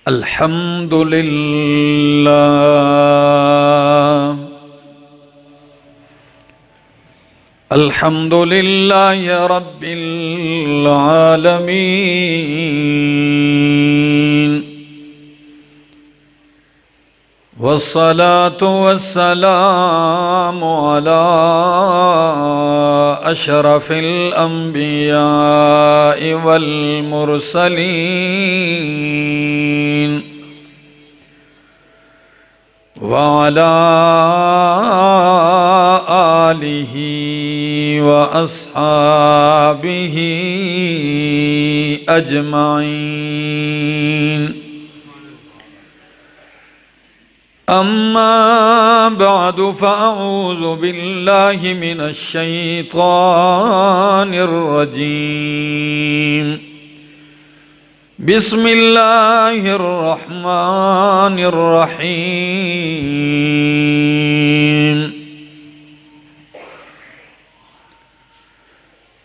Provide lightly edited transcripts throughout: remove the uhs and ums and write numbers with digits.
अल्हम्दुलिल्लाह अल्हम्दुलिल्लाहि रब्बिल आलमीन वस्सलातु वस्सलामु अला अशरफिल अंबियाइ वल मुरसलीन व अला आलिहि व अस्हाबिहि अजमाइन। अम्मा बअदु फ़अऊज़ु बिल्लाहि मिनश शैतानिर रजीम। बिस्मिल्लाहिर रहमानिर रहीम।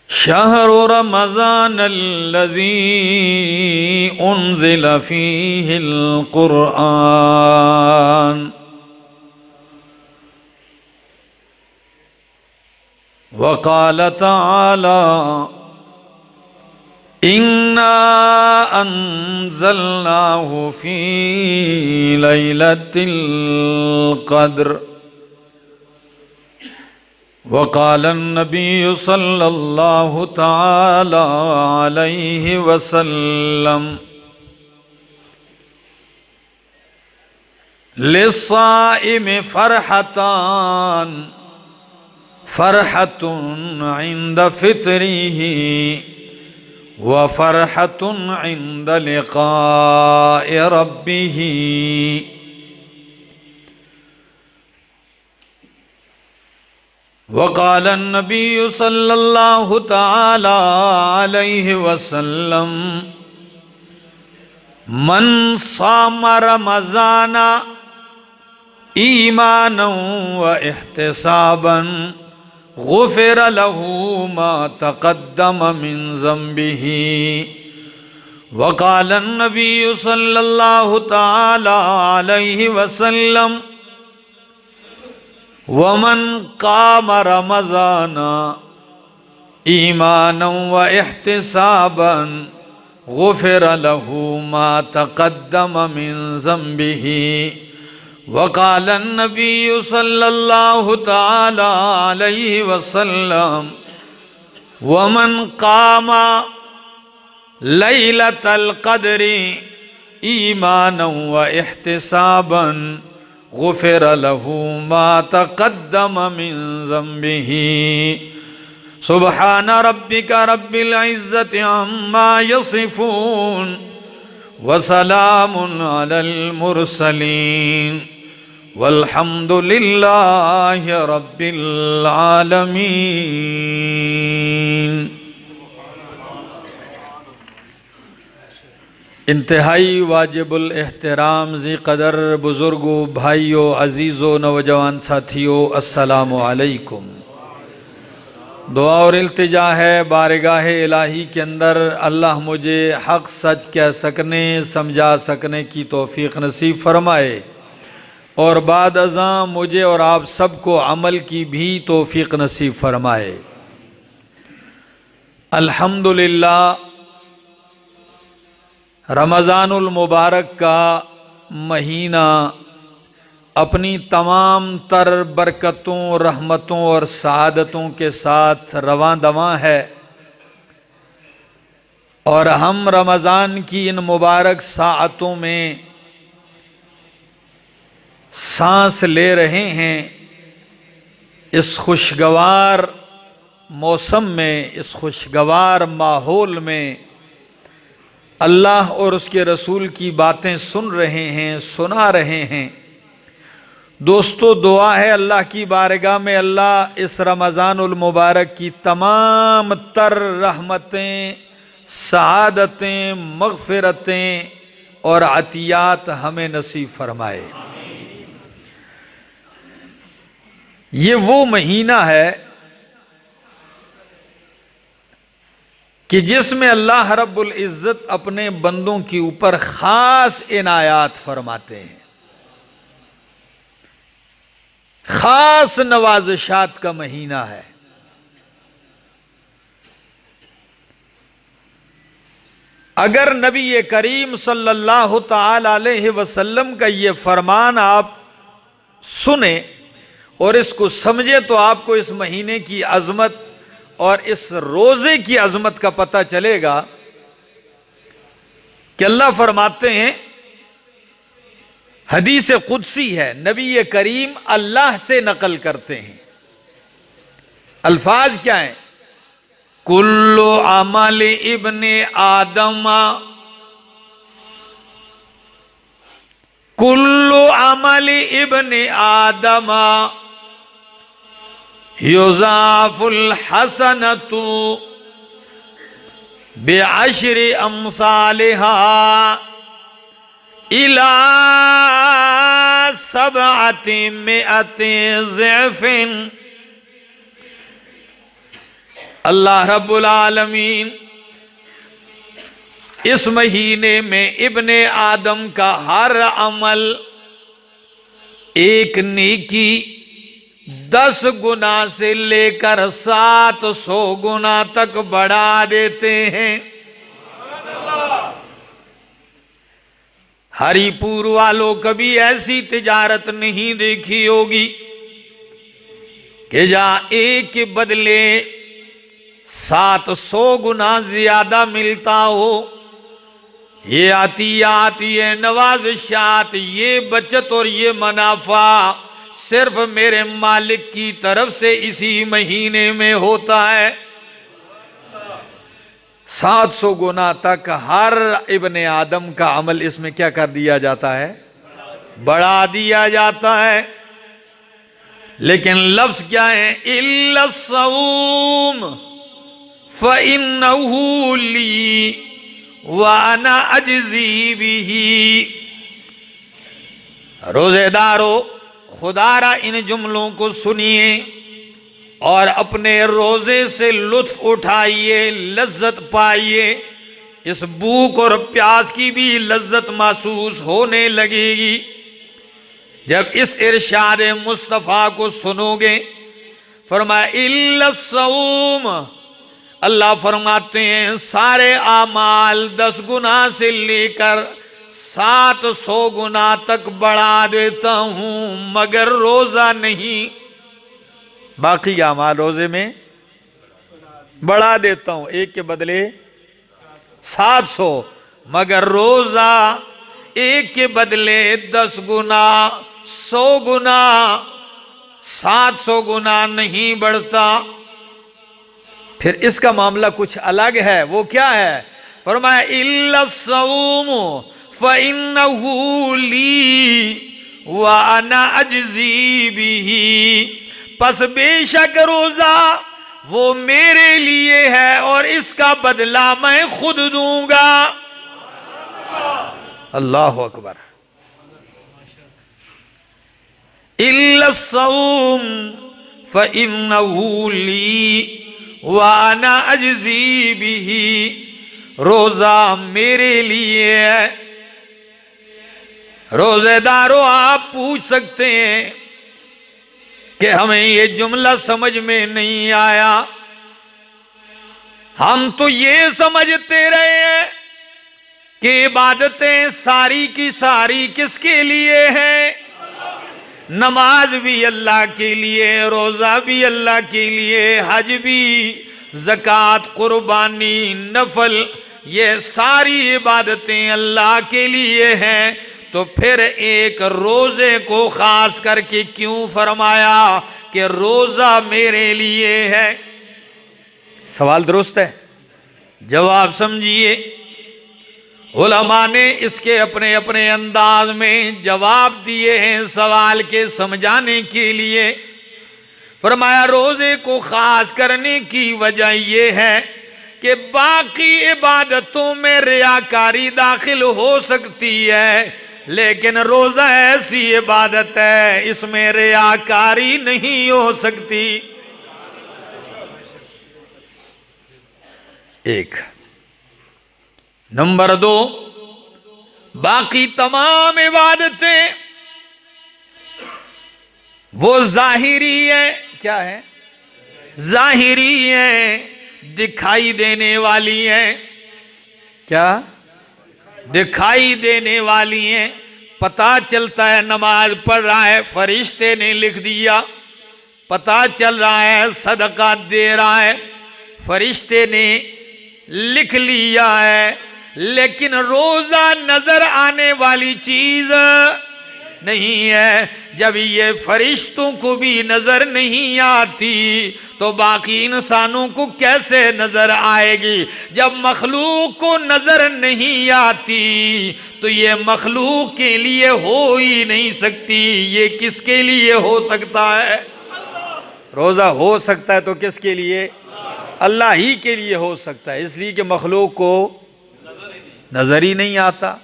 शहरु रमज़ानल्लज़ी उन्ज़िल फ़ीहिल क़ुरआन वक़ाल तआला इन्ना अंज़लनाहु फ़ी लैलतिल क़द्र वक़ाल नबिय्यु सल्लल्लाहु तआला अलैहि वसल्लम लिस्साइमि फ़रहतान फ़रहतुन इंद फ़ित्रिही व फ़रहतुन इंद लिक़ाइ रब्बिही। वक़ाल नबिय्यु सल्लल्लाहु तआला अलैहि वसल्लम मन साम रमज़ाना ईमानन व इहतिसाबन गुफ़िर लहू मा तक़द्दम मिन ज़ंबिही। वक़ाल नबिय्यु सल्लल्लाहु तआला अलैहि वसल्लम वमन क़ाम रमज़ाना ईमानन व इहतिसाबन गुफ़िर लहू मा तक़द्दम मिन ज़ंबिही। वक़ाल नबिय्यु सल्लल्लाहु तआला अलैहि वसल्लम वमन क़ाम लैलतल क़द्रि ईमानन व इहतिसाबन गुफ़िर लहू मा तक़द्दम मिन ज़ंबिही। सुब्हान रब्बिका रब्बिल इज़्ज़ति अम्मा यसिफ़ून व सलामुन अलल मुरसलीन वल्हम्दुलिल्लाहि रब्बिल आलमीन। इंतहाई वाजिबुल एहतराम ज़ी क़दर बुज़ुर्गों, भाइयों, अज़ीज़ों, नौजवान साथियों, अस्सलामु अलैकुम। दुआ और इल्तिजा है बारगाह इलाही के अंदर अल्लाह मुझे हक़ सच कह सकने, समझा सकने की तौफ़ीक़ नसीब फ़रमाए और बाद अज़ां मुझे और आप सबको अमल की भी तौफ़ीक़ नसीब फ़रमाए। अल्हम्दुलिल्लाह, रमज़ानुल मुबारक का महीना अपनी तमाम तर बरकतों, रहमतों और सआदतों के साथ रवां दवां है और हम रमज़ान की इन मुबारक साअतों में सांस ले रहे हैं। इस खुशगवार मौसम में, इस खुशगवार माहौल में अल्लाह और उसके रसूल की बातें सुन रहे हैं, सुना रहे हैं। दोस्तों, दुआ है अल्लाह की बारगाह में अल्लाह इस रमज़ानुल मुबारक की तमाम तर रहमतें, सआदतें, मग़फ़िरतें और अतियात हमें नसीब फरमाए। ये वो महीना है कि जिसमें अल्लाह रब्बुल इज़्ज़त अपने बंदों के ऊपर खास इनायात फरमाते हैं, खास नवाज़िशात का महीना है। अगर नबी करीम सल्लल्लाहु ताला अलैहि वसल्लम का ये फरमान आप सुने और इसको समझे तो आपको इस महीने की अजमत और इस रोजे की अजमत का पता चलेगा कि अल्लाह फरमाते हैं, हदीस कुदसी है, नबी करीम अल्लाह से नकल करते हैं। अल्फाज क्या है? कुल्लु अमल इब्ने आदम, कुल्लु अमल इब्ने आदम युज़ाफुल हसनतु बेअश्रि अम्सालिहा इला सबअति मिअति ज़िफ़िन। अल्लाह रब्बुल आलमीन इस महीने में इब्ने आदम का हर अमल एक नेकी 10 गुना से लेकर 700 गुना तक बढ़ा देते हैं। हरिपुर वालों कभी ऐसी तिजारत नहीं देखी होगी कि जहां एक के बदले 700 गुना ज्यादा मिलता हो। ये आतियात, ये नवाज़िशात, ये बचत और ये मुनाफा सिर्फ मेरे मालिक की तरफ से इसी महीने में होता है। 700 गुना तक हर इब्ने आदम का अमल इसमें क्या कर दिया जाता है? बढ़ा दिया जाता है। लेकिन लफ्ज क्या है? इल्ला सौम फ़इन्नहु ली व अना अजज़ी बिही। रोजेदारों, खुदारा इन जुमलों को सुनिए और अपने रोजे से लुत्फ उठाइए, लज्जत पाइए। इस भूख और प्यास की भी लज्जत महसूस होने लगेगी जब इस इरशाद मुस्तफ़ा को सुनोगे। फरमाया इल्ला सौम, अल्लाह फरमाते हैं सारे आमाल 10 गुना से लेकर 700 गुना तक बढ़ा देता हूं, मगर रोजा नहीं। बाकी आमाल रोजे में बढ़ा देता हूं, एक के बदले 700, मगर रोजा एक के बदले 10 गुना, 100 गुना, 700 गुना नहीं बढ़ता। फिर इसका मामला कुछ अलग है। वो क्या है? फरमाया इल्ला सौम फ़इन्नहु ली व अना अजज़ी बिही। पस बेशक रोजा वो मेरे लिए है और इसका बदला मैं खुद दूंगा। अल्लाह अकबर। इल्ला सौम फ़इन्नहु ली व अना अजज़ी बिही। रोजा मेरे लिए है। रोजेदारों, आप पूछ सकते हैं कि हमें ये जुमला समझ में नहीं आया। हम तो ये समझते रहे हैं कि इबादतें सारी की सारी किसके लिए हैं? नमाज भी अल्लाह के लिए, रोजा भी अल्लाह के लिए, हज भी, ज़कात, कुर्बानी, नफल, ये सारी इबादतें अल्लाह के लिए हैं। तो फिर एक रोजे को खास करके क्यों फरमाया कि रोजा मेरे लिए है? सवाल दुरुस्त है, जवाब समझिए। उलमा ने इसके अपने अपने अंदाज में जवाब दिए हैं सवाल के समझाने के लिए। फरमाया रोजे को खास करने की वजह यह है कि बाकी इबादतों में रियाकारी दाखिल हो सकती है, लेकिन रोजा ऐसी इबादत है इसमें रियाकारी नहीं हो सकती। एक। नंबर 2, बाकी तमाम इबादतें वो जाहिरी है। क्या है? जाहिरी है, दिखाई देने वाली है। क्या? दिखाई देने वाली है। पता चलता है नमाज पढ़ रहा है, फरिश्ते ने लिख दिया। पता चल रहा है सदका दे रहा है, फरिश्ते ने लिख लिया है। लेकिन रोजा नजर आने वाली चीज नहीं है। जब ये फरिश्तों को भी नजर नहीं आती तो बाकी इंसानों को कैसे नजर आएगी? जब मखलूक को नजर नहीं आती तो ये मखलूक के लिए हो ही नहीं सकती। ये किसके लिए हो सकता है? रोजा हो सकता है तो किसके लिए? अल्लाह ही के लिए हो सकता है, इसलिए कि मखलूक को नजर ही नहीं आता।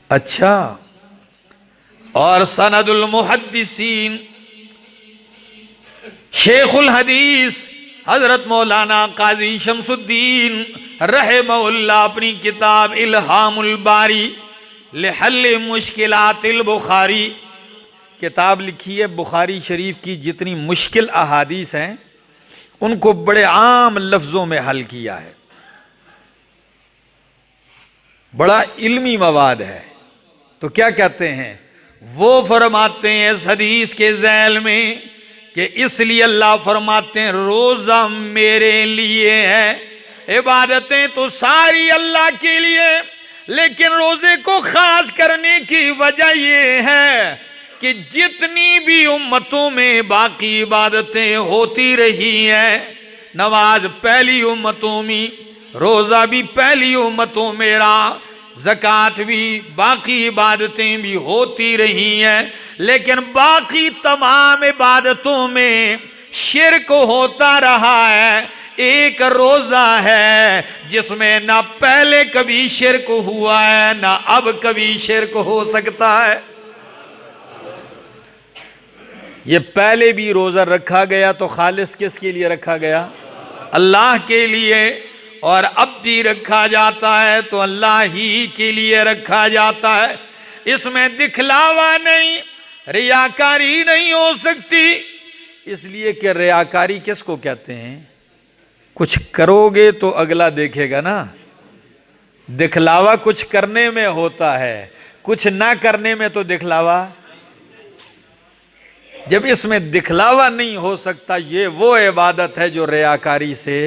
अच्छा, और सनदुल मुहद्दिसीन, शेखुल हदीस हजरत मौलाना काजी शमसुद्दीन रहमहुल्लाह अपनी किताब इल्हामुल बारी लिहल मुश्किलातिल बुखारी किताब लिखी है। बुखारी शरीफ की जितनी मुश्किल अहादीस हैं उनको बड़े आम लफ्जों में हल किया है। बड़ा इल्मी मवाद है। तो क्या कहते हैं वो? फरमाते हैं इस हदीस के झैल में कि इसलिए अल्लाह फरमाते हैं रोजा मेरे लिए है। इबादतें तो सारी अल्लाह के लिए, लेकिन रोजे को खास करने की वजह यह है कि जितनी भी उम्मतों में बाकी इबादतें होती रही हैं, नमाज पहली उम्मतों में, रोजा भी पहली उम्मतों में रहा, ज़कात भी, बाकी इबादतें भी होती रही हैं, लेकिन बाकी तमाम इबादतों में शिर्क होता रहा है। एक रोजा है जिसमें ना पहले कभी शिर्क हुआ है ना अब कभी शिर्क हो सकता है। ये पहले भी रोजा रखा गया तो खालिस किसके लिए रखा गया? अल्लाह के लिए। और अब भी रखा जाता है तो अल्लाह ही के लिए रखा जाता है। इसमें दिखलावा नहीं, रियाकारी नहीं हो सकती। इसलिए कि रियाकारी किसको कहते हैं? कुछ करोगे तो अगला देखेगा ना। दिखलावा कुछ करने में होता है, कुछ ना करने में तो दिखलावा। जब इसमें दिखलावा नहीं हो सकता, ये वो इबादत है जो रियाकारी से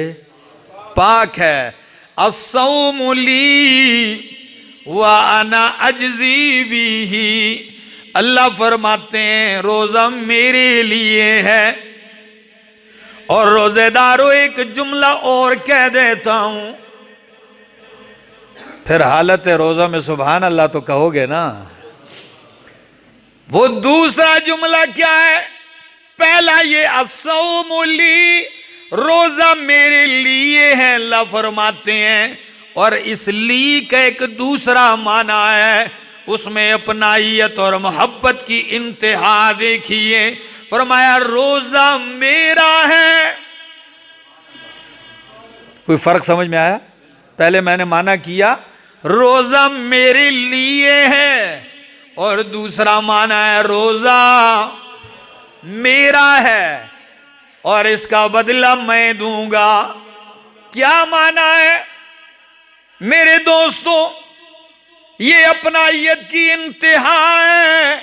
पाक है। अस्सौमु ली व अना अजज़ी बिही, अल्लाह फरमाते हैं रोजा मेरे लिए है। और रोजेदारों एक जुमला और कह देता हूं, फिर हालत रोजा में सुभान अल्लाह तो कहोगे ना। वो दूसरा जुमला क्या है? पहला ये अस्सौमु ली, रोजा मेरे लिए है, अल्लाह फरमाते हैं। और इस ली का एक दूसरा माना है, उसमें अपनाइयत और मोहब्बत की इंतहा देखिए। फरमाया रोजा मेरा है। कोई फर्क समझ में आया? पहले मैंने माना किया रोजा मेरे लिए है, और दूसरा माना है रोजा मेरा है और इसका बदला मैं दूंगा। क्या माना है मेरे दोस्तों? ये अपनाइयत की इंतहा है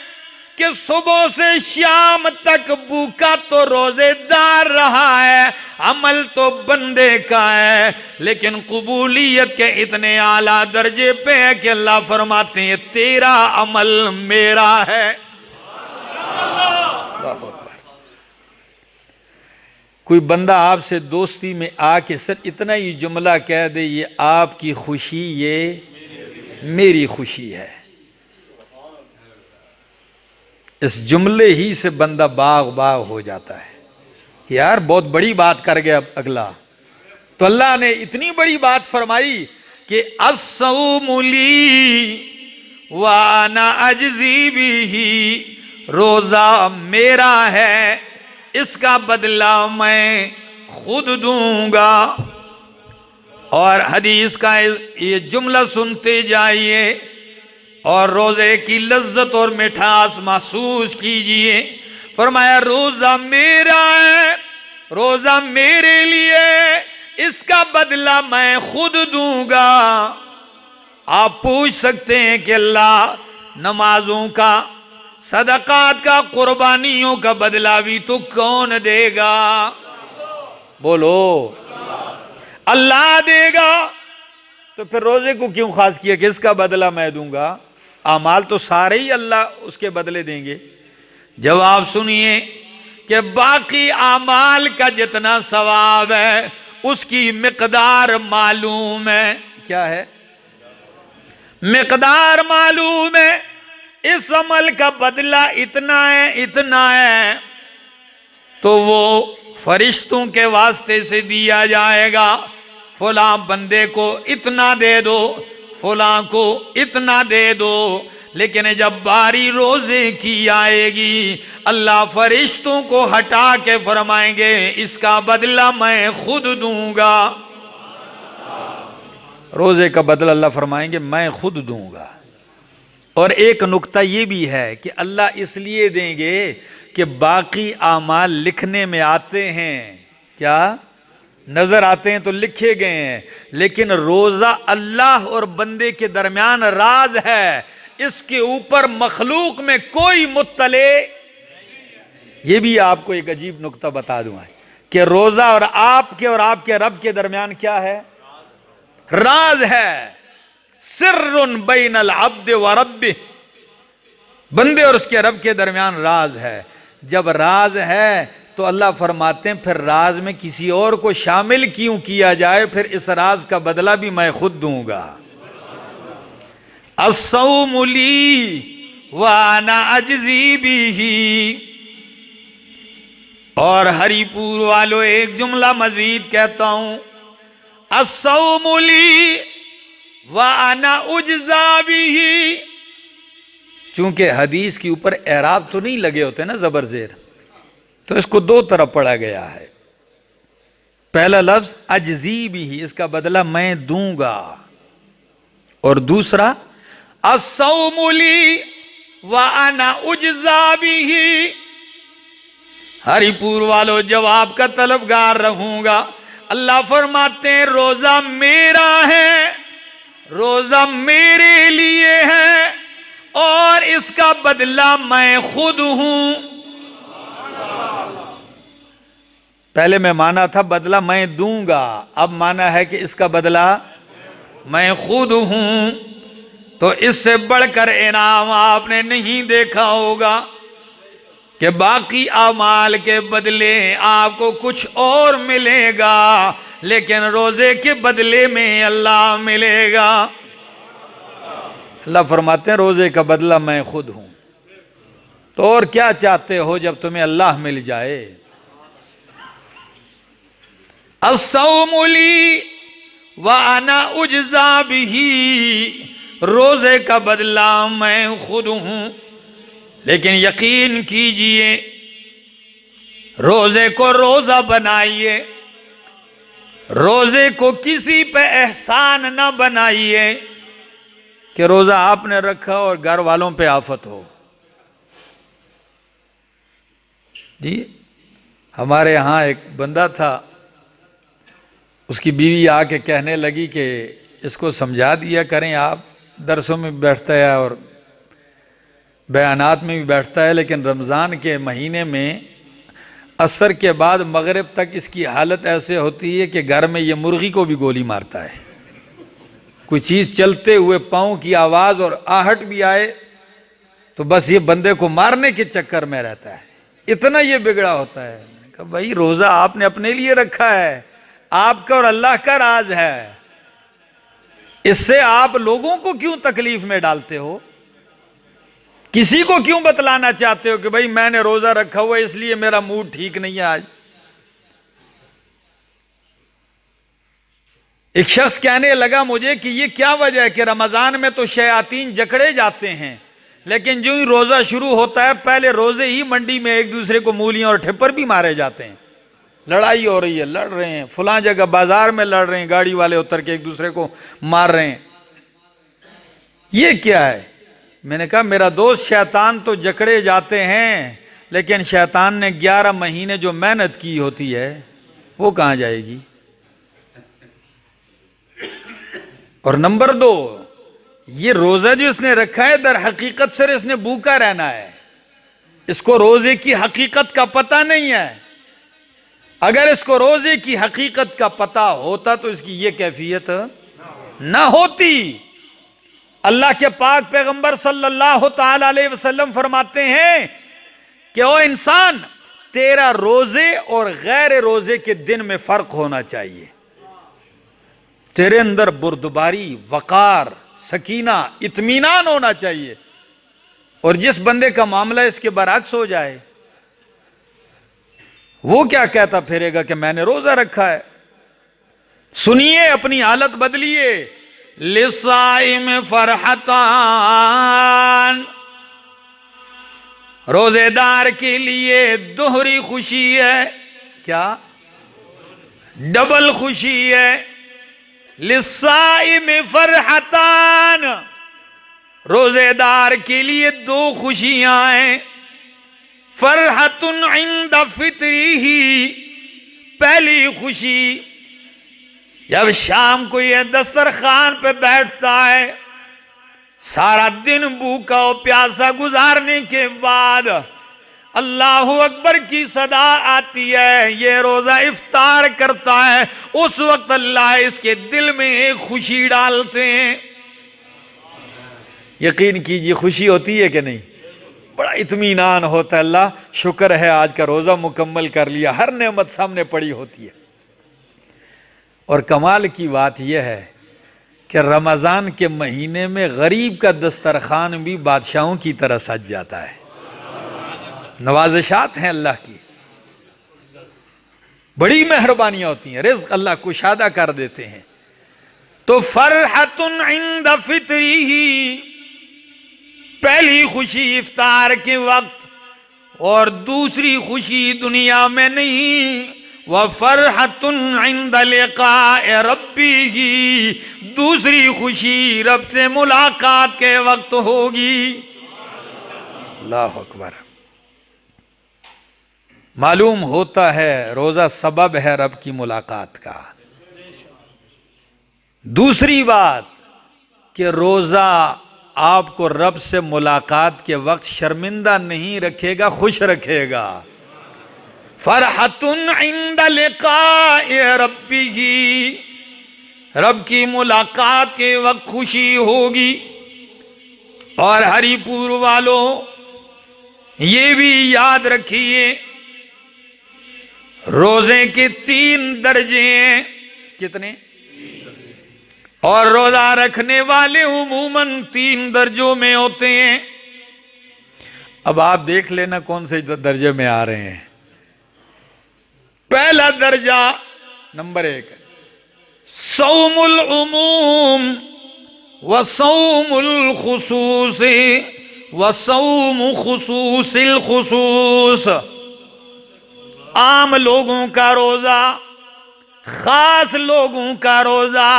कि सुबह से शाम तक भूखा तो रोजेदार रहा है, अमल तो बंदे का है, लेकिन कबूलियत के इतने आला दर्जे पे है कि अल्लाह फरमाते हैं तेरा अमल मेरा है। कोई बंदा आपसे दोस्ती में आके सर इतना ही जुमला कह दे, ये आपकी खुशी, ये मेरी खुशी है, इस जुमले ही से बंदा बाग बाग हो जाता है कि यार बहुत बड़ी बात कर गया अगला। तो अल्लाह ने इतनी बड़ी बात फरमाई कि अस्सौमु ली व अना अजज़ी बिही, रोजा मेरा है, इसका बदला मैं खुद दूंगा। और हदीस का ये जुमला सुनते जाइए और रोजे की लज्जत और मिठास महसूस कीजिए। फरमाया रोजा मेरा है, रोजा मेरे लिए, इसका बदला मैं खुद दूंगा। आप पूछ सकते हैं कि अल्लाह नमाजों का, सदकात का, कुर्बानियों का बदला भी तो कौन देगा? बोलो, अल्लाह देगा। तो फिर रोजे को क्यों खास किया कि इसका बदला मैं दूंगा? अमाल तो सारे ही अल्लाह उसके बदले देंगे। जवाब सुनिए कि बाकी अमाल का जितना सवाब है उसकी मिकदार मालूम है। क्या है? मिकदार मालूम है। इस अमल का बदला इतना है, इतना है, तो वो फरिश्तों के वास्ते से दिया जाएगा। फलां बंदे को इतना दे दो, फलां को इतना दे दो। लेकिन जब बारी रोजे की आएगी, अल्लाह फरिश्तों को हटा के फरमाएंगे इसका बदला मैं खुद दूंगा। रोजे का बदला अल्लाह फरमाएंगे मैं खुद दूंगा। और एक नुक्ता ये भी है कि अल्लाह इसलिए देंगे कि बाकी आमाल लिखने में आते हैं, क्या नजर आते हैं तो लिखे गए हैं, लेकिन रोजा अल्लाह और बंदे के दरमियान राज है। इसके ऊपर मखलूक में कोई मुत्तले। ये भी आपको एक अजीब नुक्ता बता दूंगा कि रोजा और आपके रब के दरमियान क्या है? राज है। सिर्रुन बैनल अब्द व रब्बिह, बंदे और उसके रब के दरमियान राज है। जब राज है तो अल्लाह फरमाते हैं फिर राज में किसी और को शामिल क्यों किया जाए? फिर इस राज का बदला भी मैं खुद दूंगा। अस्सौमु ली व अना अजज़ी बिही। और हरिपुर वालों एक जुमला मजीद कहता हूं, अस्सौमु ली व अना उज्जा बिही। चूंकि हदीस के ऊपर एराब तो नहीं लगे होते ना जबर जेर, तो इसको दो तरफ पढ़ा गया है। पहला लफ्ज अजजी बिही, इसका बदला मैं दूंगा, और दूसरा अस्सौमु ली व अना उज्जा बिही। हरिपुर वालों जवाब का तलबगार रहूंगा। अल्लाह फरमाते हैं रोजा मेरा है, रोजा मेरे लिए है, और इसका बदला मैं खुद हूं। पहले मैं माना था बदला मैं दूंगा, अब माना है कि इसका बदला मैं खुद हूं। तो इससे बढ़कर इनाम आपने नहीं देखा होगा कि बाकी अमाल के बदले आपको कुछ और मिलेगा, लेकिन रोजे के बदले में अल्लाह मिलेगा। अल्लाह फरमाते हैं रोजे का बदला मैं खुद हूं। तो और क्या चाहते हो जब तुम्हें अल्लाह मिल जाए? अस्सौमु ली व अना उज्जा बिही, रोजे का बदला मैं खुद हूं। लेकिन यकीन कीजिए, रोजे को रोजा बनाइए, रोजे को किसी पे एहसान न बनाइए कि रोजा आपने रखा और घर वालों पे आफत हो। जी, हमारे यहाँ एक बंदा था, उसकी बीवी आके कहने लगी कि इसको समझा दिया करें, आप दरसों में बैठता है और बयानात में भी बैठता है, लेकिन रमज़ान के महीने में असर के बाद मगरिब तक इसकी हालत ऐसे होती है कि घर में ये मुर्गी को भी गोली मारता है। कोई चीज़ चलते हुए पाँव की आवाज़ और आहट भी आए तो बस ये बंदे को मारने के चक्कर में रहता है। इतना ये बिगड़ा होता है। मैंने कहा भाई रोज़ा आपने अपने लिए रखा है, आपका और अल्लाह का राज है, इससे आप लोगों को क्यों तकलीफ में डालते हो? किसी को क्यों बतलाना चाहते हो कि भाई मैंने रोजा रखा हुआ है इसलिए मेरा मूड ठीक नहीं है आज? एक शख्स कहने लगा मुझे कि ये क्या वजह है कि रमजान में तो शयातीन जकड़े जाते हैं, लेकिन जो ही रोजा शुरू होता है पहले रोजे ही मंडी में एक दूसरे को मूलियां और ठिप्पर भी मारे जाते हैं। लड़ाई हो रही है, लड़ रहे हैं, फलां जगह बाजार में लड़ रहे हैं, गाड़ी वाले उतर के एक दूसरे को मार रहे हैं। ये क्या है? मैंने कहा मेरा दोस्त, शैतान तो जकड़े जाते हैं, लेकिन शैतान ने 11 महीने जो मेहनत की होती है वो कहां जाएगी? और नंबर 2, ये रोजा जो इसने रखा है, दर हकीकत सर इसने भूखा रहना है, इसको रोजे की हकीकत का पता नहीं है। अगर इसको रोजे की हकीकत का पता होता तो इसकी ये कैफियत ना होती। अल्लाह के पाक पैगंबर सल्लल्लाहु ताला अलैहि वसल्लम फरमाते हैं कि ओ इंसान, तेरा रोजे और गैर रोजे के दिन में फर्क होना चाहिए। तेरे अंदर बुर्दबारी, वकार, सकीना, इत्मीनान होना चाहिए। और जिस बंदे का मामला इसके बरअक्स हो जाए, वो क्या कहता फिरेगा कि मैंने रोजा रखा है। सुनिए, अपनी हालत बदलिए। लिसाइम फरहतान, रोजेदार के लिए दोहरी खुशी है। क्या? डबल खुशी है। लिसाइम फरहतान, रोजेदार के लिए 2 खुशियां हैं। फरहतुन इंद फित्रिही, पहली खुशी जब शाम को यह दस्तरखान पे बैठता है, सारा दिन भूखा और प्यासा गुजारने के बाद अल्लाहु अकबर की सदा आती है, ये रोजा इफ्तार करता है, उस वक्त अल्लाह इसके दिल में एक खुशी डालते हैं। यकीन कीजिए, खुशी होती है कि नहीं? बड़ा इत्मीनान होता है। अल्लाह शुक्र है आज का रोजा मुकम्मल कर लिया, हर नेमत सामने पड़ी होती है। और कमाल की बात यह है कि रमजान के महीने में गरीब का दस्तरखान भी बादशाहों की तरह सज जाता है। नवाजिशात हैं अल्लाह की, बड़ी मेहरबानियां होती हैं, रिज़्क़ अल्लाह कुशादा कर देते हैं। तो फरहतुन इंद फित्रिही, पहली खुशी इफ्तार के वक्त, और दूसरी खुशी दुनिया में नहीं। व फरहतुन इंद लिक़ाए रब्बिही, दूसरी खुशी रब से मुलाकात के वक्त होगी। अल्लाह अकबर। मालूम होता है रोजा सबब है रब की मुलाकात का। दूसरी बात कि रोजा आपको रब से मुलाकात के वक्त शर्मिंदा नहीं रखेगा, खुश रखेगा। फरहतुन इंद लिक़ाए रब्बिही, रब की मुलाकात के वक्त खुशी होगी। और हरिपुर वालों, ये भी याद रखिए, रोजे के 3 दर्जे हैं। कितने? और रोजा रखने वाले उमूमन 3 दर्जों में होते हैं। अब आप देख लेना कौन से दर्जे में आ रहे हैं। पहला दर्जा नंबर 1, सौमुल उमूम व सौमुल खुसूस व सौम खुसूसिल खुसूस, आम लोगों का रोजा, खास लोगों का रोजा।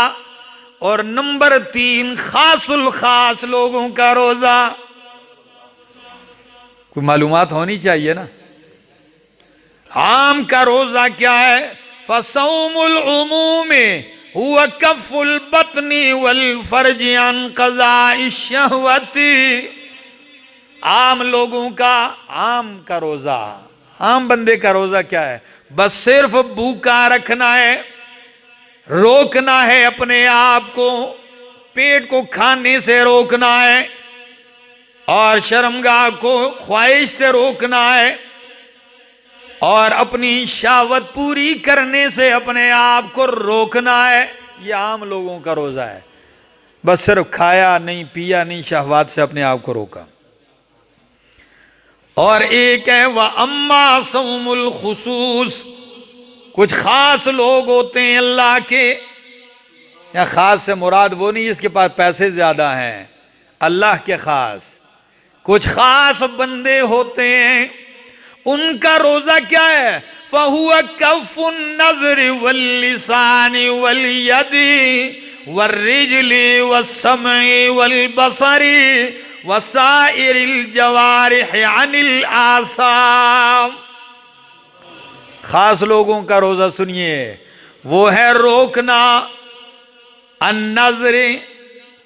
और नंबर 3, खासुल खास लोगों का रोजा। कोई मालूमात होनी चाहिए ना। आम का रोजा क्या है? फसौमुल उमूमी हुवा कफ़ुल बत्नी वल फर्जी अन क़ज़ाइ शहवती, आम लोगों का, आम का रोजा, आम बंदे का रोजा क्या है? बस सिर्फ भूखा रखना है, रोकना है अपने आप को, पेट को खाने से रोकना है, और शर्मगाह को ख्वाहिश से रोकना है, और अपनी शहवत पूरी करने से अपने आप को रोकना है। ये आम लोगों का रोजा है। बस सिर्फ खाया नहीं, पिया नहीं, शहवात से अपने आप को रोका। और एक है वह अम्मा सौमुल खुसूस, कुछ खास लोग होते हैं अल्लाह के, या खास से मुराद वो नहीं जिसके पास पैसे ज्यादा हैं, अल्लाह के खास कुछ खास बंदे होते हैं, उनका रोजा क्या है? फहुआ कफ़ुन नज़र वल लिसानी वल यदी वर्रिजली वस्समई वल बसरी वसाइरिल जवारिह अनिल आसाम। खास लोगों का रोजा सुनिए, वो है रोकना, अन्नज़र,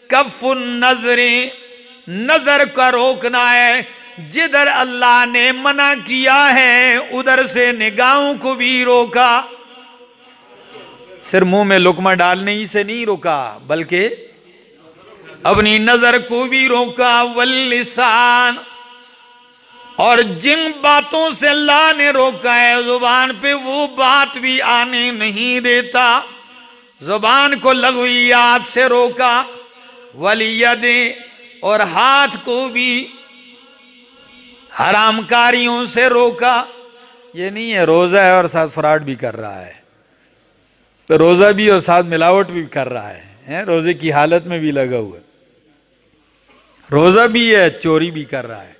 कफ़ुन नज़र, नजर का रोकना है। जिधर अल्लाह ने मना किया है उधर से निगाहों को भी रोका। सिर्फ मुंह में लुकमा डालने ही से नहीं रोका, बल्कि अपनी नजर को भी रोका। वल लिसान, और जिन बातों से अल्लाह ने रोका है जुबान पे वो बात भी आने नहीं देता, जुबान को लग़वियात से रोका। वल यदे, और हाथ को भी हरामकारियों से रोका। ये नहीं है रोजा है और साथ फ्रॉड भी कर रहा है, तो रोजा भी और साथ मिलावट भी कर रहा है, रोजे की हालत में भी लगा हुआ, रोजा भी है चोरी भी कर रहा है,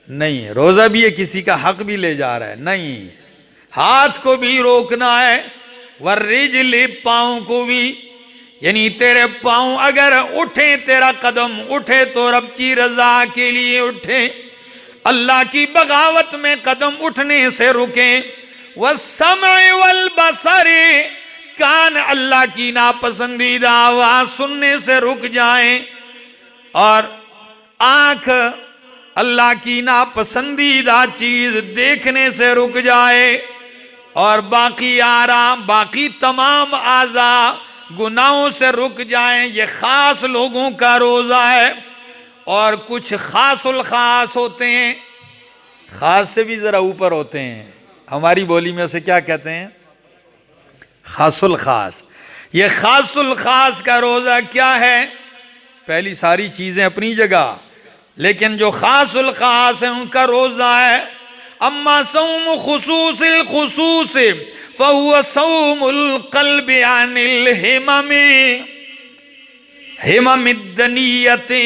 नहीं है। रोजा भी है किसी का हक भी ले जा रहा है, नहीं। हाथ को भी रोकना है, वर्रिजली, पांव को भी, यानी तेरे पांव अगर उठे, तेरा कदम उठे तो रब की रजा के लिए उठे, अल्लाह की बगावत में कदम उठने से रुके। वस्समई वल बसरी, कान अल्लाह की नापसंदीदा आवाज सुनने से रुक जाएं, और आंख अल्लाह की नापसंदीदा चीज देखने से रुक जाए, और बाकी आराम, बाकी तमाम आज़ा गुनाहों से रुक जाएं। ये खास लोगों का रोजा है। और कुछ खासुल खास होते हैं, खास से भी जरा ऊपर होते हैं, हमारी बोली में से क्या कहते हैं? खासुल खास। ये खासुल खास का रोजा क्या है? पहली सारी चीजें अपनी जगह, लेकिन जो खासुल खास है उनका रोजा है। अम्मा सौम खुसूसिल खुसूस फहुवा सौमुल क़ल्बि अनिल हिममी हिममिद्दनियति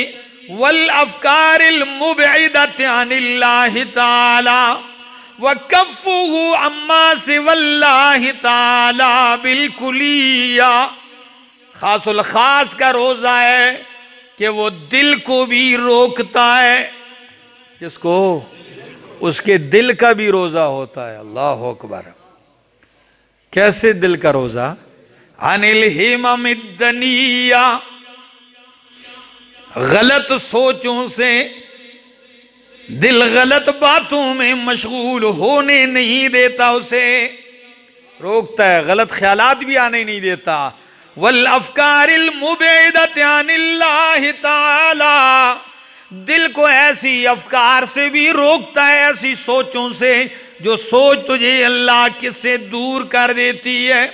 वल अफ़कारिल मुबइदति अनिल्लाहि ताला व कफ़्फ़ुहु अम्मा सिवल्लाहि ताला बिल्कुलिया। खासुल खास का रोजा है कि वो दिल को भी रोकता है। किसको? उसके दिल का भी रोजा होता है। अल्लाह अकबर। कैसे दिल का रोजा? अनिल हिममिद्दनिया, गलत सोचों से दिल गलत बातों में मशगूल होने नहीं देता, उसे रोकता है, गलत ख्यालात भी आने नहीं देता। वल अफ़कारिल मुबइदति अनिल्लाहि ताला, दिल को ऐसी अफकार से भी रोकता है, ऐसी सोचों से जो सोच तुझे अल्लाह किससे दूर कर देती है।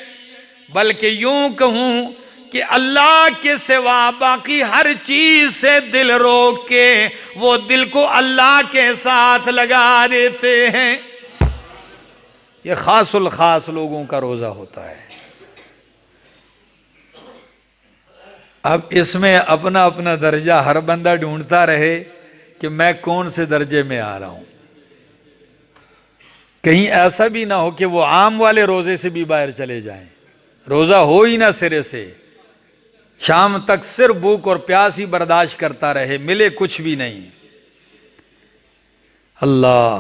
बल्कि यूं कहूं कि अल्लाह के सिवा बाकी हर चीज से दिल रोक के वो दिल को अल्लाह के साथ लगा देते हैं। ये खासुल खास लोगों का रोजा होता है। अब इसमें अपना अपना दर्जा हर बंदा ढूंढता रहे कि मैं कौन से दर्जे में आ रहा हूं। कहीं ऐसा भी ना हो कि वो आम वाले रोजे से भी बाहर चले जाएं, रोजा हो ही ना सिरे से, शाम तक सिर्फ भूख और प्यास ही बर्दाश्त करता रहे, मिले कुछ भी नहीं। अल्लाह।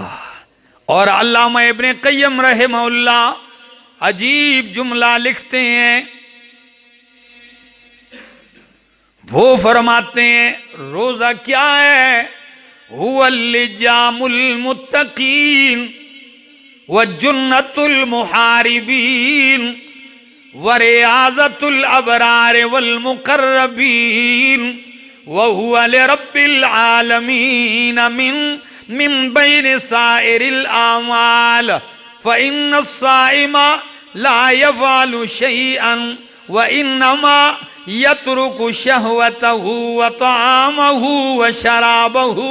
और अल्लामा इब्ने क़य्यम रहमहुल्लाह अजीब जुमला लिखते हैं। वो फरमाते हैं रोजा क्या है? हुवल लिजामुल मुत्तकीन व जुन्नतुल मुहारिबीन व रियाज़तुल अबरार वल मुक़र्रबीन व हुवा लिरब्बिल आलमीन मिन बैन साइरिल आमाल फ इन्न साइमा ला यफ़अलु शैअन व इन्नमा यत्रुकु शहवतहु व तआमहु व शराबहु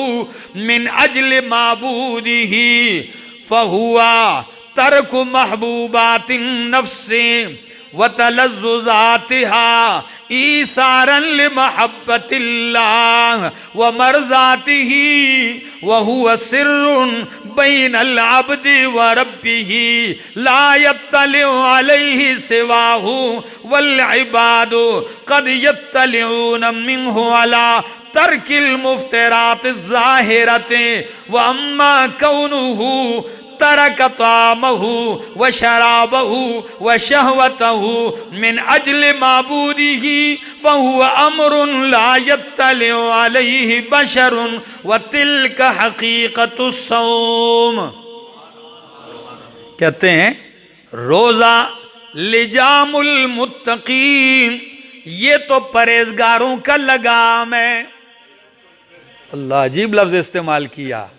मिन अजल माबूदिही फहुवा तर्कु महबूबातिन नफ्स व तलज़्ज़ुज़ातिहा ईसारन लिमहब्बतिल्लाह व मरज़ातिही व हुवा सिर्रुन बैनल अब्दि व रब्बिही ला यत्तलिउ अलैहि सिवाहु वल इबादु क़द यत्तलिऊन मिन्हु अला तर्किल मुफ्तिरात ज़ाहिरते व अम्मा कौनुहु तरक तामहु व शराबहु व शहवतहु मिन अजल माबूदिही फहुव अमरुन ला यत्तलिउ अलैहि बशरुन व तिल्क हकीकतुस सौम। कहते हैं रोजा लिजामुल मुत्तकीन, ये तो परहेजगारों का लगाम है। अल्लाह, अजीब लफ्ज इस्तेमाल किया।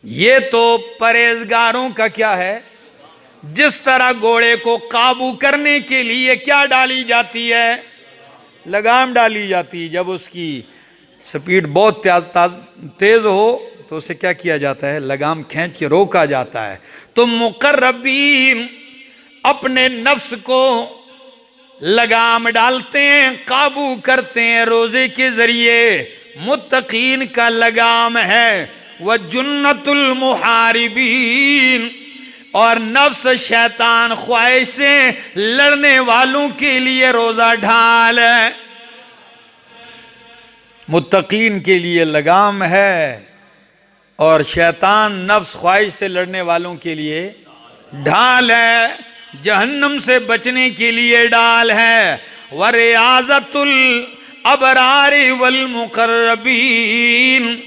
ये तो परहेजगारों का क्या है? जिस तरह घोड़े को काबू करने के लिए क्या डाली जाती है? लगाम डाली जाती है। जब उसकी स्पीड बहुत तेज हो तो उसे क्या किया जाता है? लगाम खींच के रोका जाता है। तो मुकर्रबीन अपने नफ्स को लगाम डालते हैं, काबू करते हैं रोजे के जरिए। मुत्तकीन का लगाम है वह जुन्नतुल मुहारिबीन, और नफ्स शैतान ख्वाहिश से लड़ने वालों के लिए रोजा ढाल है। मुत्तकीन के लिए लगाम है और शैतान नफ्स ख्वाहिश से लड़ने वालों के लिए ढाल है। जहन्नम से बचने के लिए डाल है। व रियाज़तुल अबरार वल मुकर्रबीन,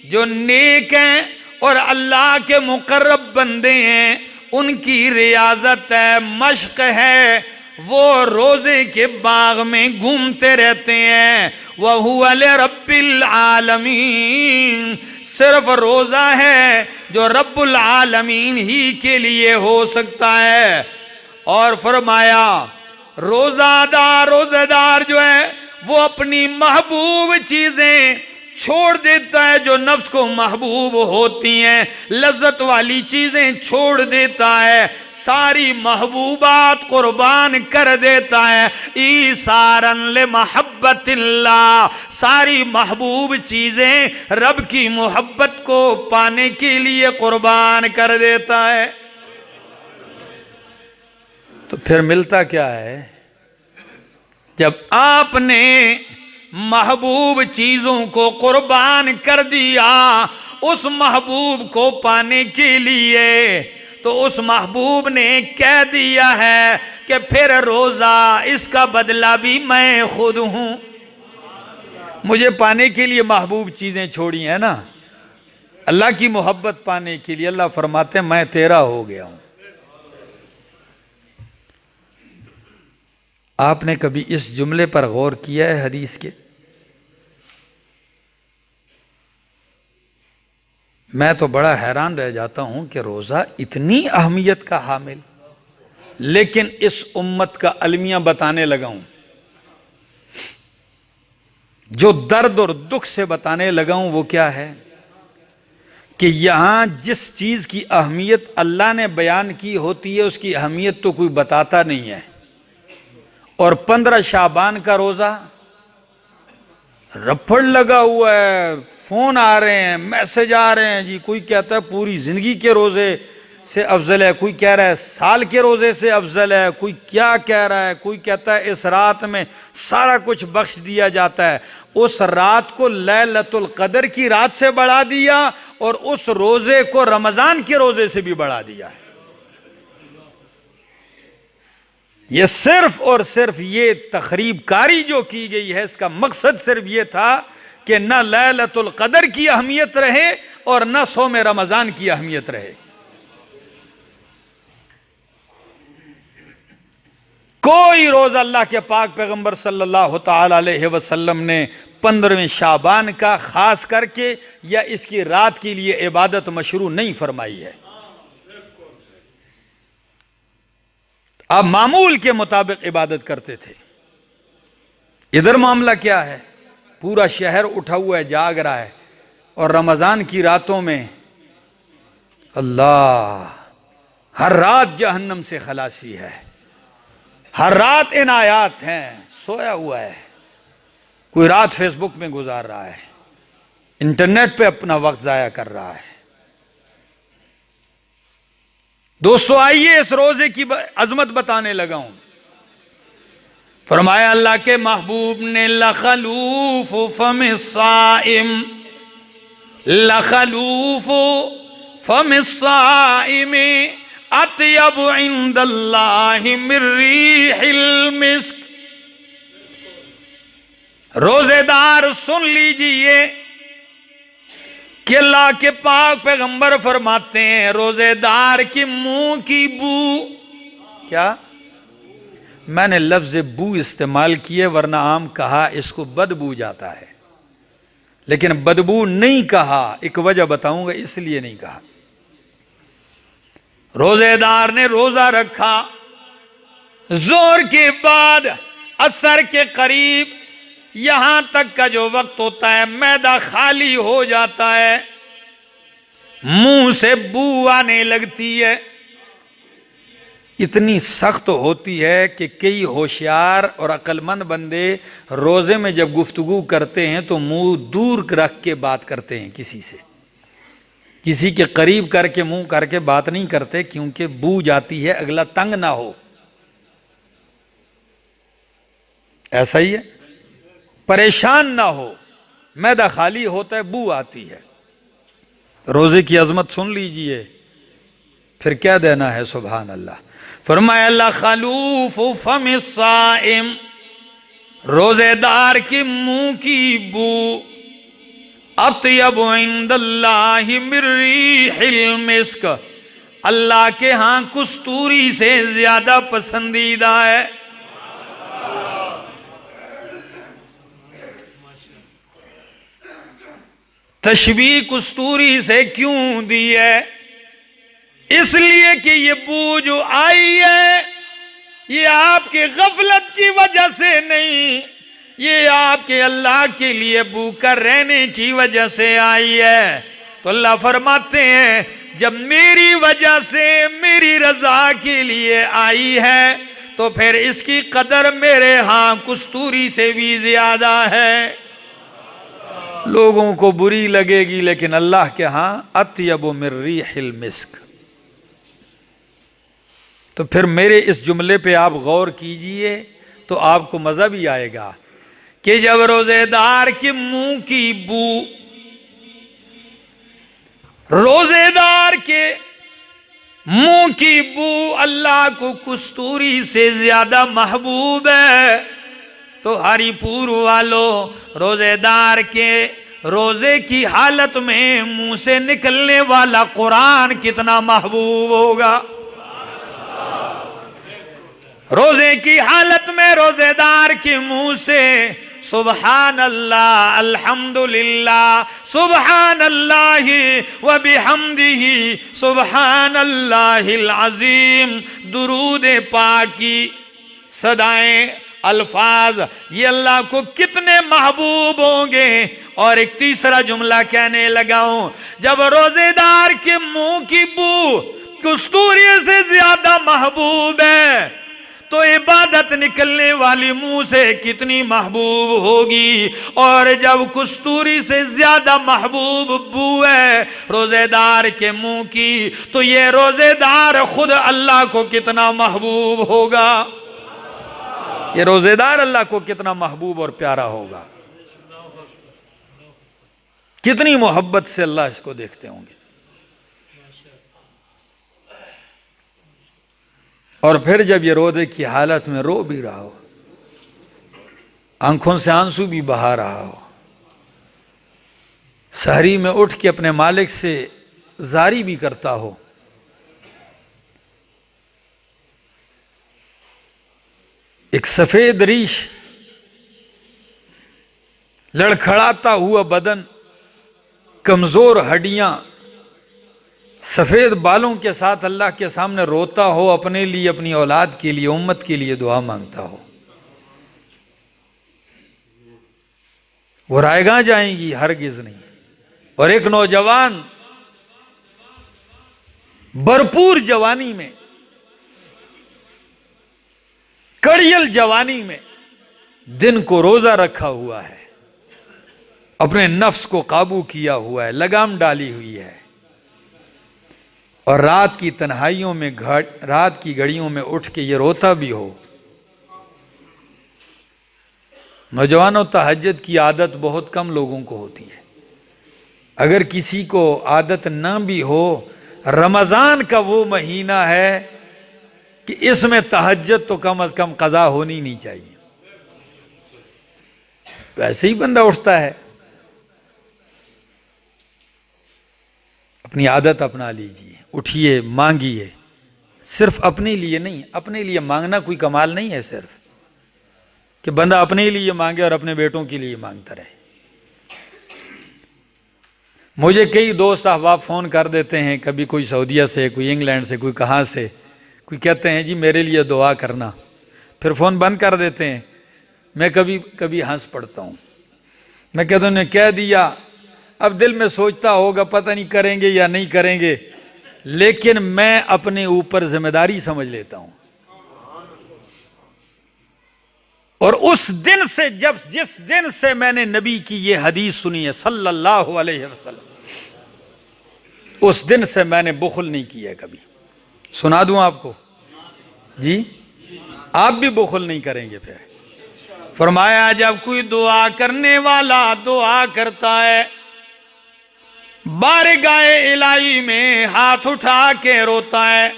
जो नेक हैं और अल्लाह के मुकर्रब बंदे हैं उनकी रियाजत है, मश्क है। वो रोजे के बाग में घूमते रहते हैं। वह हुवा लिरब्बिल आलमीन, सिर्फ रोजा है जो रब्बुल आलमीन ही के लिए हो सकता है। और फरमाया रोजेदार जो है वो अपनी महबूब चीजें छोड़ देता है, जो नफ्स को महबूब होती हैं, लज्जत वाली चीजें छोड़ देता है, सारी महबूबात कुर्बान कर देता है। ईसारन ले महब्बतिल्लाह, सारी महबूब चीजें रब की मोहब्बत को पाने के लिए कुर्बान कर देता है। तो फिर मिलता क्या है? जब आपने महबूब चीजों को कुर्बान कर दिया उस महबूब को पाने के लिए, तो उस महबूब ने कह दिया है कि फिर रोजा इसका बदला भी मैं खुद हूं। मुझे पाने के लिए महबूब चीजें छोड़ी है ना, अल्लाह की मोहब्बत पाने के लिए। अल्लाह फरमाते हैं मैं तेरा हो गया हूं। आपने कभी इस जुमले पर गौर किया है हदीस के? मैं तो बड़ा हैरान रह जाता हूं कि रोजा इतनी अहमियत का हामिल, लेकिन इस उम्मत का अलमिया बताने लगा हूं, जो दर्द और दुख से बताने लगा हूं वो क्या है कि यहां जिस चीज की अहमियत अल्लाह ने बयान की होती है उसकी अहमियत तो कोई बताता नहीं है। और 15 शाबान का रोजा रफड़ लगा हुआ है, फोन आ रहे हैं, मैसेज आ रहे हैं जी। कोई कहता है पूरी जिंदगी के रोजे से अफजल है, कोई कह रहा है साल के रोजे से अफजल है, कोई क्या कह रहा है, कोई कहता है इस रात में सारा कुछ बख्श दिया जाता है। उस रात को लैलतुल कदर की रात से बढ़ा दिया और उस रोजे को रमजान के रोजे से भी बढ़ा दिया है। ये सिर्फ और सिर्फ ये तखरीब कारी जो की गई है, इसका मकसद सिर्फ ये था कि न लैलतुल कदर की अहमियत रहे और न सौम रमजान की अहमियत रहे। कोई रोज अल्लाह के पाक पैगंबर सल्लल्लाहु ताला अलैहि वसल्लम ने 15वें शाबान का खास करके या इसकी रात के लिए इबादत मशरू नहीं फरमाई है। आप मामूल के मुताबिक इबादत करते थे। इधर मामला क्या है? पूरा शहर उठा हुआ है, जाग रहा है, और रमजान की रातों में अल्लाह हर रात जहन्नम से खलासी है, हर रात इनायात हैं, सोया हुआ है। कोई रात फेसबुक में गुजार रहा है, इंटरनेट पे अपना वक्त जाया कर रहा है। दोस्तों आइए इस रोजे की अजमत बताने लगा हूं। फरमाया अल्लाह के महबूब ने, लखलूफ फमिस्साइम, लखलूफ फमिस्साइम अतयब इंदल्लाहि मिर रिहिल मिस्क। रोजेदार सुन लीजिए कि अल्लाह के पाक पैगंबर फरमाते हैं, रोजेदार के मुंह की बू, क्या मैंने लफ्ज बू इस्तेमाल किए, वरना आम कहा इसको बदबू जाता है, लेकिन बदबू नहीं कहा। एक वजह बताऊंगा इसलिए नहीं कहा। रोजेदार ने रोजा रखा, जोर के बाद असर के करीब यहां तक का जो वक्त होता है, मैदा खाली हो जाता है, मुंह से बू आने लगती है, इतनी सख्त होती है कि कई होशियार और अक्लमंद बंदे रोजे में जब गुफ्तगू करते हैं तो मुंह दूर रख के बात करते हैं, किसी से, किसी के करीब करके मुंह करके बात नहीं करते, क्योंकि बू जाती है, अगला तंग ना हो। ऐसा ही है, परेशान ना हो, मैदा खाली होता है, बू आती है। रोजे की अजमत सुन लीजिए, फिर क्या देना है। सुभान अल्लाह। फरमाया लखलूफ फमिस्साइम, रोजेदार के मुंह की बू अतयब इंदल्लाहि मिर रिहिल मिस्क, अल्लाह के यहां कस्तूरी से ज्यादा पसंदीदा है। तशबीह कस्तूरी से क्यों दी है? इसलिए कि ये बू जो आई है, ये आपके गफलत की वजह से नहीं, ये आपके अल्लाह के लिए भूखा रहने की वजह से आई है। तो अल्लाह फरमाते हैं, जब मेरी वजह से, मेरी रजा के लिए आई है, तो फिर इसकी कदर मेरे यहां कस्तूरी से भी ज्यादा है। लोगों को बुरी लगेगी, लेकिन अल्लाह के यहां अतयबु मिर रिहिल मिस्क। तो फिर मेरे इस जुमले पे आप गौर कीजिए तो आपको मजा भी आएगा कि जब रोजेदार के मुंह की बू, रोजेदार के मुंह की बू अल्लाह को कस्तूरी से ज्यादा महबूब है, तो हरिपुर वालों, रोजेदार के रोजे की हालत में मुंह से निकलने वाला कुरान कितना महबूब होगा। रोजे की हालत में रोजेदार के मुंह से सुबहान अल्लाह, अल्हम्दुलिल्लाह, सुबहान अल्लाहि व बिहम्दिही, सुबहान अल्लाहिल अज़ीम, दुरूद पाक की सदाएं, अल्फाज, ये अल्लाह को कितने महबूब होंगे। और एक तीसरा जुमला कहने लगा हूं, जब रोजेदार के मुंह की बू कस्तूरी से ज्यादा महबूब है, तो इबादत निकलने वाली मुंह से कितनी महबूब होगी। और जब कस्तूरी से ज्यादा महबूब बू है रोजेदार के मुंह की, तो ये रोजेदार खुद अल्लाह को कितना महबूब होगा। ये रोजेदार अल्लाह को कितना महबूब और प्यारा होगा, कितनी मोहब्बत से अल्लाह इसको देखते होंगे। और फिर जब ये रोजे की हालत में रो भी रहा हो, आंखों से आंसू भी बहा रहा हो, सहरी में उठ के अपने मालिक से जारी भी करता हो, एक सफेद रीश, लड़खड़ाता हुआ बदन, कमजोर हड्डियां, सफेद बालों के साथ अल्लाह के सामने रोता हो, अपने लिए, अपनी औलाद के लिए, उम्मत के लिए दुआ मांगता हो। वो रायगा जाएंगी? हरगिज नहीं। और एक नौजवान भरपूर जवानी में, कड़ियल जवानी में दिन को रोजा रखा हुआ है, अपने नफ्स को काबू किया हुआ है, लगाम डाली हुई है, और रात की तन्हाइयों में रात की घड़ियों में उठ के ये रोता भी हो। नौजवानों, तहज्जुद की आदत बहुत कम लोगों को होती है। अगर किसी को आदत ना भी हो, रमजान का वो महीना है कि इसमें तहज्जुद तो कम से कम कज़ा होनी नहीं चाहिए। वैसे ही बंदा उठता है। अपनी आदत अपना लीजिए, उठिए, मांगिए। सिर्फ अपने लिए नहीं, अपने लिए मांगना कोई कमाल नहीं है सिर्फ कि बंदा अपने लिए मांगे और अपने बेटों के लिए मांगता रहे। मुझे कई दोस्त अहबाब फ़ोन कर देते हैं, कभी कोई सऊदीया से, कोई इंग्लैंड से, कोई कहाँ से, कोई कहते हैं जी मेरे लिए दुआ करना, फिर फ़ोन बंद कर देते हैं। मैं कभी कभी हंस पड़ता हूँ। मैं कहता हूँ उन्हें कह दिया, अब दिल में सोचता होगा पता नहीं करेंगे या नहीं करेंगे, लेकिन मैं अपने ऊपर जिम्मेदारी समझ लेता हूँ। और उस दिन से, जिस दिन से मैंने नबी की ये हदीस सुनी है सल्लल्लाहु अलैहि वसल्लम, उस दिन से मैंने बुखल नहीं किया कभी। सुना दूं आपको जी, आप भी बुखल नहीं करेंगे। फिर फरमाया, जब कोई दुआ करने वाला दुआ करता है, बारगाहे इलाही में हाथ उठा के रोता है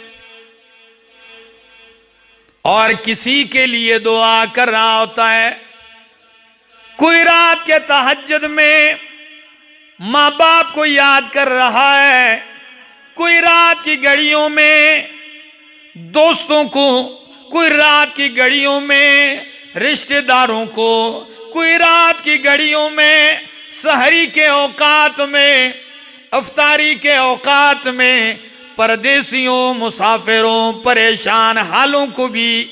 और किसी के लिए दुआ कर रहा होता है, कोई रात के तहज्जुद में माँ बाप को याद कर रहा है, कोई रात की घड़ियों में दोस्तों को, कोई रात की घड़ियों में रिश्तेदारों को, कोई रात की घड़ियों में सहरी के औकात में, अफ्तारी के औकात में परदेसियों, मुसाफिरों, परेशान हालों को भी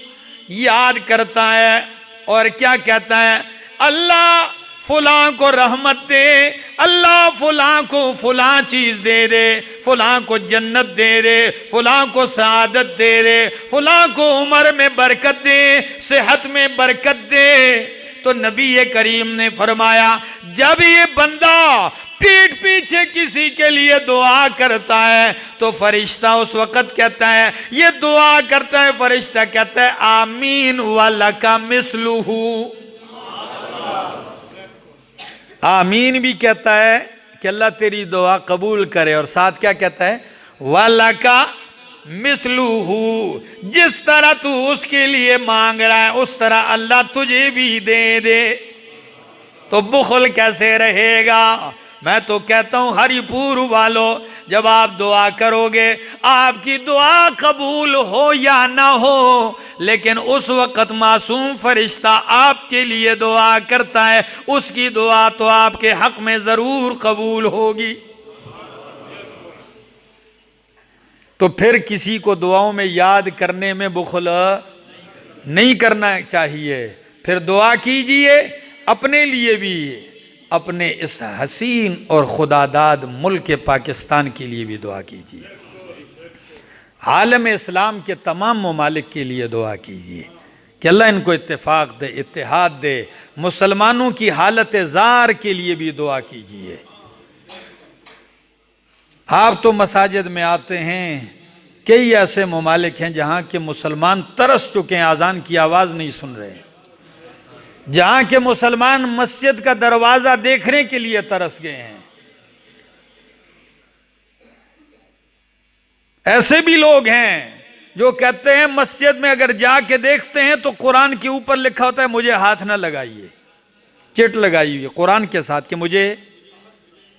याद करता है। और क्या कहता है, अल्लाह फुलां को रहमत दे, अल्लाह फुलां को फुलां चीज दे दे, फुलां को जन्नत दे दे, फुलां को सआदत दे दे, फुलां को उम्र में बरकत दे, सेहत में बरकत दे। तो नबी करीम ने फरमाया, जब ये बंदा पीठ पीछे किसी के लिए दुआ करता है तो फरिश्ता उस वक़्त कहता है, ये दुआ करता है, फरिश्ता कहता है आमीन वलका मिसलुहु। आमीन भी कहता है कि अल्लाह तेरी दुआ कबूल करे, और साथ क्या कहता है, वलका मिसलुहु, जिस तरह तू उसके लिए मांग रहा है उस तरह अल्लाह तुझे भी दे दे। तो बुखल कैसे रहेगा। मैं तो कहता हूं हरिपुर वालों, जब आप दुआ करोगे, आपकी दुआ कबूल हो या ना हो, लेकिन उस वक़्त मासूम फरिश्ता आपके लिए दुआ करता है, उसकी दुआ तो आपके हक में जरूर कबूल होगी। तो फिर किसी को दुआओं में याद करने में बुखल नहीं करना चाहिए। फिर दुआ कीजिए अपने लिए भी, अपने इस हसीन और खुदादाद मुल्क पाकिस्तान के लिए भी दुआ कीजिए, आलम इस्लाम के तमाम ममालिक के लिए दुआ कीजिए कि अल्लाह इनको इत्तेफाक दे, इत्तेहाद दे। मुसलमानों की हालत ज़ार के लिए भी दुआ कीजिए। आप तो मसाजिद में आते हैं, कई ऐसे ममालिक हैं जहाँ के मुसलमान तरस चुके हैं, आज़ान की आवाज़ नहीं सुन रहे, जहाँ के मुसलमान मस्जिद का दरवाज़ा देखने के लिए तरस गए हैं। ऐसे भी लोग हैं जो कहते हैं मस्जिद में अगर जाके देखते हैं तो कुरान के ऊपर लिखा होता है मुझे हाथ ना लगाइए, चिट लगाई हुई कुरान के साथ कि मुझे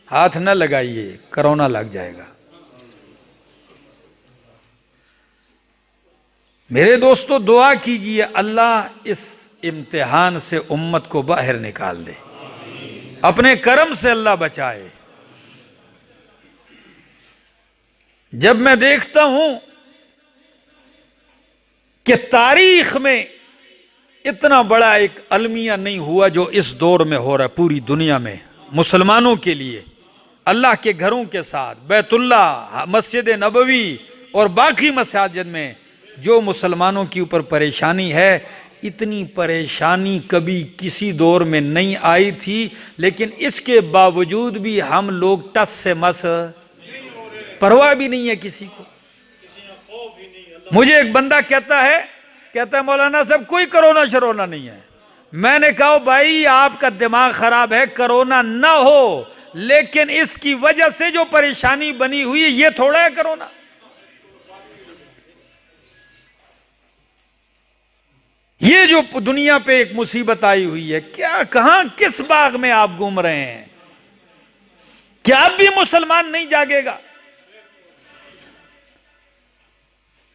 हाथ ना लगाइए, कोरोना लग जाएगा। मेरे दोस्तों, दुआ कीजिए अल्लाह इस इम्तिहान से उम्मत को बाहर निकाल दे, अपने करम से अल्लाह बचाए। जब मैं देखता हूं कि तारीख में इतना बड़ा एक अलमिया नहीं हुआ जो इस दौर में हो रहा है पूरी दुनिया में, मुसलमानों के लिए अल्लाह के घरों के साथ, बैतुल्लाह, मस्जिद नबवी और बाकी मसाजिद में जो मुसलमानों के ऊपर परेशानी है, इतनी परेशानी कभी किसी दौर में नहीं आई थी, लेकिन इसके बावजूद भी हम लोग टस से मस, परवाह भी नहीं है किसी को। मुझे एक बंदा कहता है मौलाना साहब कोई कोरोना शरोना नहीं है। मैंने कहा भाई आपका दिमाग खराब है, कोरोना ना हो लेकिन इसकी वजह से जो परेशानी बनी हुई है ये थोड़ा है कोरोना। ये जो दुनिया पे एक मुसीबत आई हुई है, क्या कहां किस बाग में आप घूम रहे हैं? क्या अब भी मुसलमान नहीं जागेगा?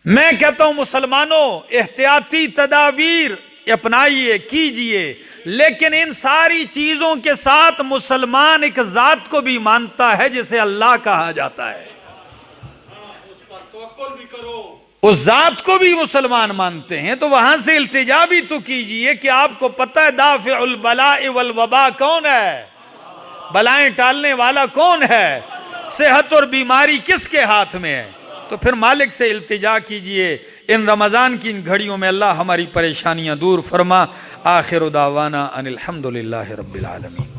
मैं कहता हूं मुसलमानों एहतियाती तदाबीर अपनाइए, कीजिए, लेकिन इन सारी चीजों के साथ मुसलमान एक जात को भी मानता है जिसे अल्लाह कहा जाता है। उस पर तवक्कुल भी करो, उस जात को भी मुसलमान मानते हैं, तो वहां से इल्तिजा भी तो कीजिए कि आपको पता है दाफिउल बलाए वल वबा कौन है, बलाएं टालने वाला कौन है, सेहत और बीमारी किसके हाथ में है। तो फिर मालिक से इल्तिजा कीजिए। इन रमज़ान की इन घड़ियों में अल्लाह हमारी परेशानियां दूर फरमा। आखिर दावाना अनिल हम्दुलिल्लाहि रब्बिल आलमीन।